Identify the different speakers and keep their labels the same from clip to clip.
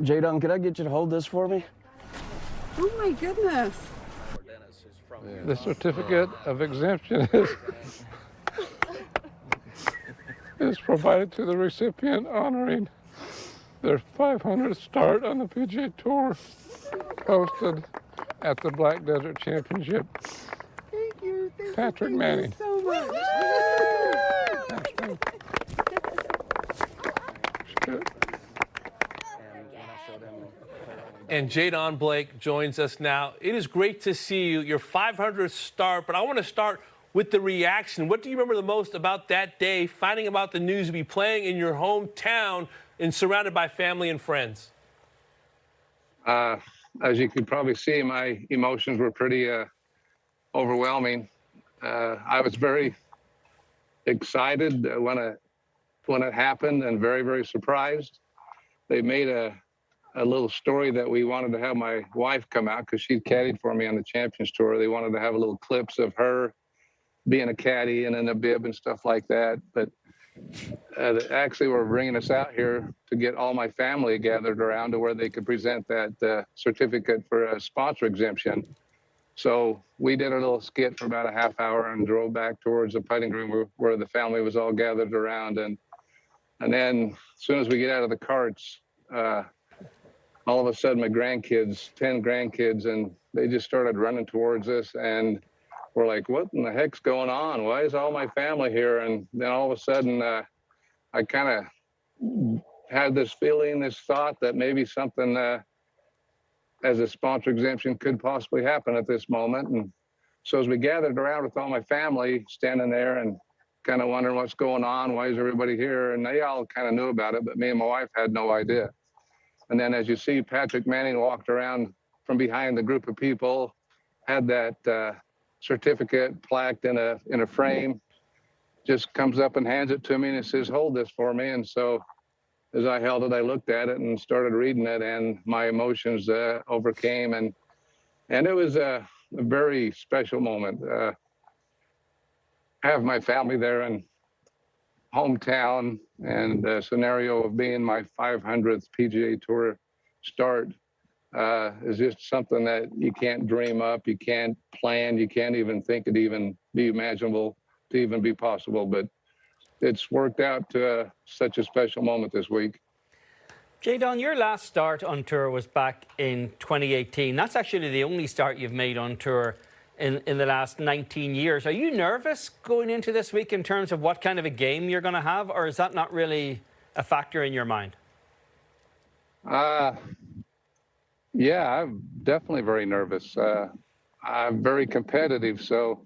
Speaker 1: Jadon, could I get you to hold this for me?
Speaker 2: Oh my goodness.
Speaker 3: The certificate of exemption is provided to the recipient honoring their 500th start on the PGA Tour, hosted at the Black Desert Championship.
Speaker 2: Thank you.
Speaker 3: Patrick
Speaker 2: Thank
Speaker 3: Manning.
Speaker 2: you so much.
Speaker 4: And Jadon Blake joins us now. It is great to see you, your 500th start, but I want to start with the reaction. What do you remember the most about that day, finding about the news to be playing in your hometown and surrounded by family and friends?
Speaker 3: As you could probably see, my emotions were pretty overwhelming. I was very excited when it happened and very, very surprised. They made a little story that we wanted to have my wife come out because she'd caddied for me on the Champions Tour. They wanted to have a little clips of her being a caddy and in a bib and stuff like that. But actually were bringing us out here to get all my family gathered around to where they could present that certificate for a sponsor exemption. So we did a little skit for about a half hour and drove back towards the putting green where the family was all gathered around. And then as soon as we get out of the carts, all of a sudden my grandkids, 10 grandkids, and they just started running towards us, and we're like, what in the heck's going on? Why is all my family here? And then all of a sudden I kind of had this feeling, this thought that maybe something as a sponsor exemption could possibly happen at this moment. And so as we gathered around with all my family standing there and kind of wondering what's going on, why is everybody here? And they all kind of knew about it, but me and my wife had no idea. And then as you see, Patrick Manning walked around from behind the group of people, had that certificate plaqued in a frame, just comes up and hands it to me and he says, hold this for me. And so as I held it, I looked at it and started reading it, and my emotions overcame. And it was a very special moment. Have my family there in hometown, and the scenario of being my 500th PGA Tour start is just something that you can't dream up, you can't plan, you can't even think it even be imaginable to even be possible. But it's worked out to such a special moment this week.
Speaker 5: Jadon, your last start on tour was back in 2018. That's actually the only start you've made on tour in the last 19 years. Are you nervous going into this week in terms of what kind of a game you're going to have, or is that not really a factor in your mind?
Speaker 3: Yeah, I'm definitely very nervous. I'm very competitive, so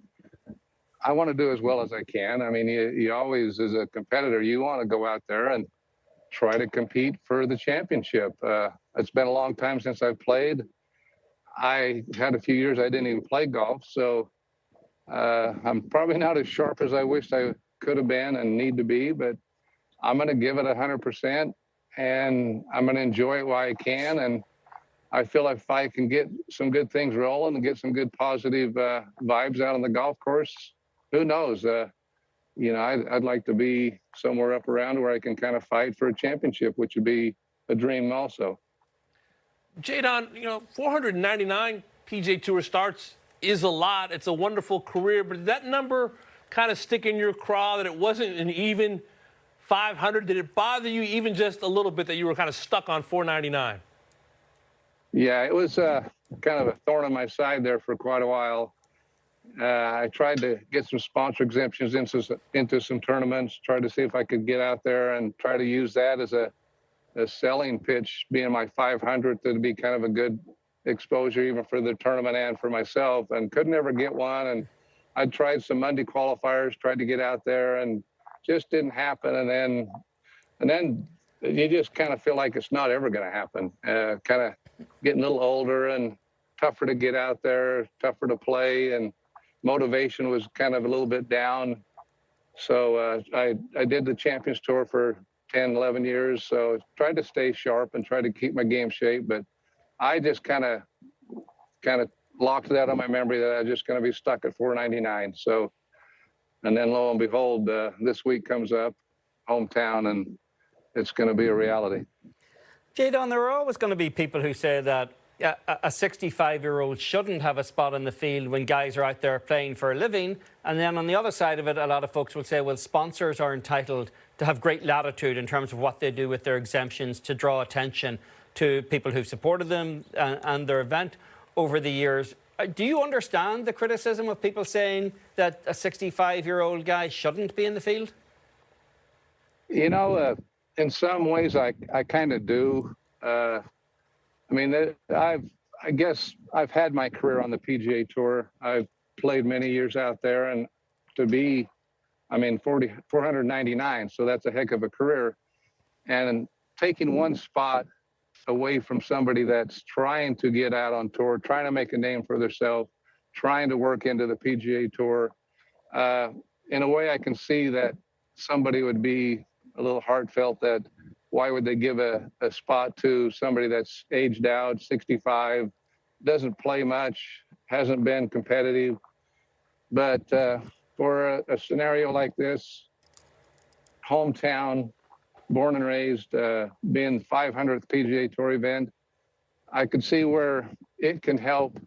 Speaker 3: I want to do as well as I can. I mean, you always, as a competitor, you want to go out there and try to compete for the championship. It's been a long time since I've played. I had a few years I didn't even play golf, so I'm probably not as sharp as I wished I could have been and need to be, but I'm going to give it 100%, and I'm going to enjoy it while I can. And I feel if I can get some good things rolling and get some good positive vibes out on the golf course, who knows? You know, I'd like to be somewhere up around where I can kind of fight for a championship, which would be a dream also.
Speaker 4: Jadon, you know, 499 PGA Tour starts is a lot. It's a wonderful career, but did that number kind of stick in your craw that it wasn't an even 500? Did it bother you even just a little bit that you were kind of stuck on 499?
Speaker 3: Yeah, it was kind of a thorn in my side there for quite a while. I tried to get some sponsor exemptions into some tournaments, tried to see if I could get out there and try to use that as a selling pitch, being my 500th, to be kind of a good exposure even for the tournament and for myself, and could never get one. And I tried some Monday qualifiers, tried to get out there, and just didn't happen. And then you just kind of feel like it's not ever going to happen. Kind of getting a little older and tougher to get out there, tougher to play, and motivation was kind of a little bit down. So I did the Champions Tour for 10, 11 years. So tried to stay sharp and try to keep my game shape. But I just kind of locked that on my memory that I was just going to be stuck at 499. So, and then lo and behold, this week comes up, hometown, and it's going to be a reality.
Speaker 5: Jadon, there are always going to be people who say that a 65-year-old shouldn't have a spot in the field when guys are out there playing for a living. And then on the other side of it, a lot of folks will say, well, sponsors are entitled to have great latitude in terms of what they do with their exemptions to draw attention to people who've supported them and their event over the years. Do you understand the criticism of people saying that a 65-year-old guy shouldn't be in the field?
Speaker 3: You know, in some ways, I kind of do. I mean, I guess I've had my career on the PGA Tour. I've played many years out there, and to be, I mean, 499, so that's a heck of a career. And taking one spot away from somebody that's trying to get out on tour, trying to make a name for themselves, trying to work into the PGA Tour, in a way I can see that somebody would be a little heartfelt that why would they give a spot to somebody that's aged out, 65, doesn't play much, hasn't been competitive. But for a scenario like this, hometown, born and raised, being 500th PGA Tour event, I could see where it can help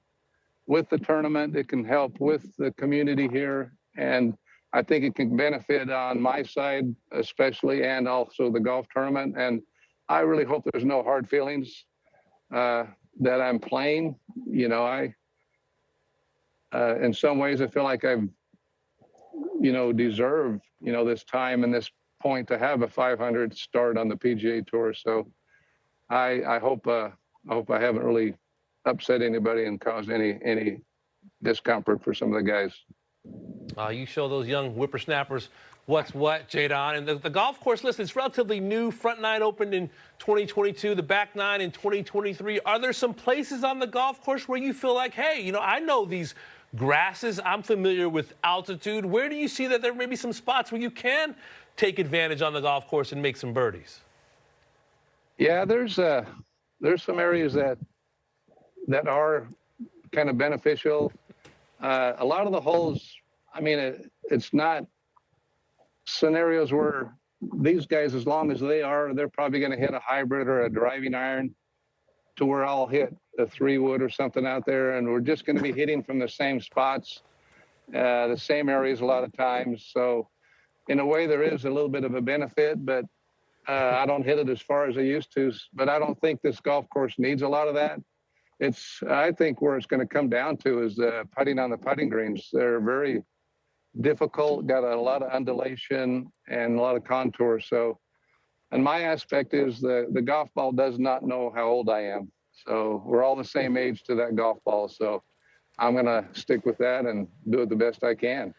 Speaker 3: with the tournament. It can help with the community here. And I think it can benefit on my side, especially, and also the golf tournament. And I really hope there's no hard feelings that I'm playing. You know, in some ways, I feel like I've, deserved, this time and this point to have a 500 start on the PGA Tour. So I hope I haven't really upset anybody and caused any discomfort for some of the guys.
Speaker 4: You show those young whippersnappers what's what, Jadon. And the golf course, listen, it's relatively new. Front nine opened in 2022, the back nine in 2023. Are there some places on the golf course where you feel like, hey, I know these grasses, I'm familiar with altitude. Where do you see that there may be some spots where you can take advantage on the golf course and make some birdies?
Speaker 3: Yeah, there's some areas that are kind of beneficial. A lot of the holes, I mean, it's not scenarios where these guys, as long as they're probably going to hit a hybrid or a driving iron to where I'll hit a 3-wood or something out there. And we're just going to be hitting from the same spots, the same areas a lot of times. So in a way, there is a little bit of a benefit, but I don't hit it as far as I used to. But I don't think this golf course needs a lot of that. I think where it's going to come down to is putting on the putting greens. They're very difficult, got a lot of undulation and a lot of contour. So, and my aspect is the golf ball does not know how old I am. So we're all the same age to that golf ball. So I'm going to stick with that and do it the best I can.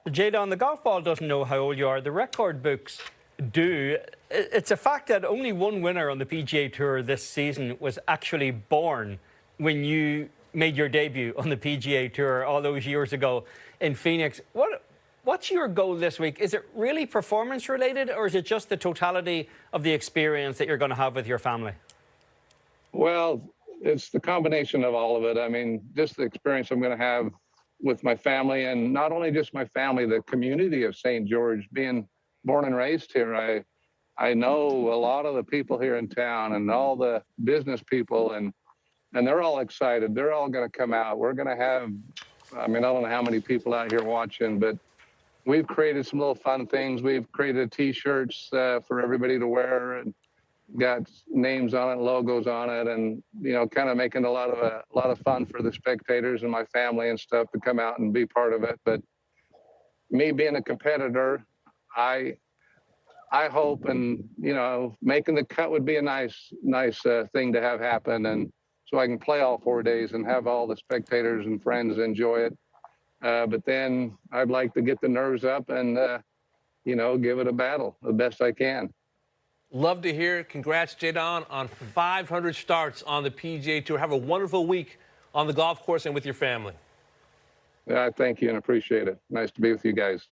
Speaker 5: Jadon, the golf ball doesn't know how old you are. The record books do. It's a fact that only one winner on the PGA Tour this season was actually born when you made your debut on the PGA Tour all those years ago in Phoenix. What's your goal this week? Is it really performance related, or is it just the totality of the experience that you're going to have with your family?
Speaker 3: Well, it's the combination of all of it. I mean, just the experience I'm going to have with my family, and not only just my family, the community of St. George, being born and raised here. I know a lot of the people here in town and all the business people, and they're all excited. They're all going to come out. We're going to have, I mean, I don't know how many people out here watching, but we've created some little fun things. We've created T-shirts for everybody to wear, and got names on it, logos on it, and kind of making a lot of fun for the spectators and my family and stuff to come out and be part of it. But me being a competitor, I hope, and making the cut would be a nice thing to have happen, and so I can play all 4 days and have all the spectators and friends enjoy it. But then I'd like to get the nerves up and give it a battle the best I can.
Speaker 4: Love to hear it. Congrats, Jadon, on 500 starts on the PGA Tour. Have a wonderful week on the golf course and with your family.
Speaker 3: Thank you and appreciate it. Nice to be with you guys.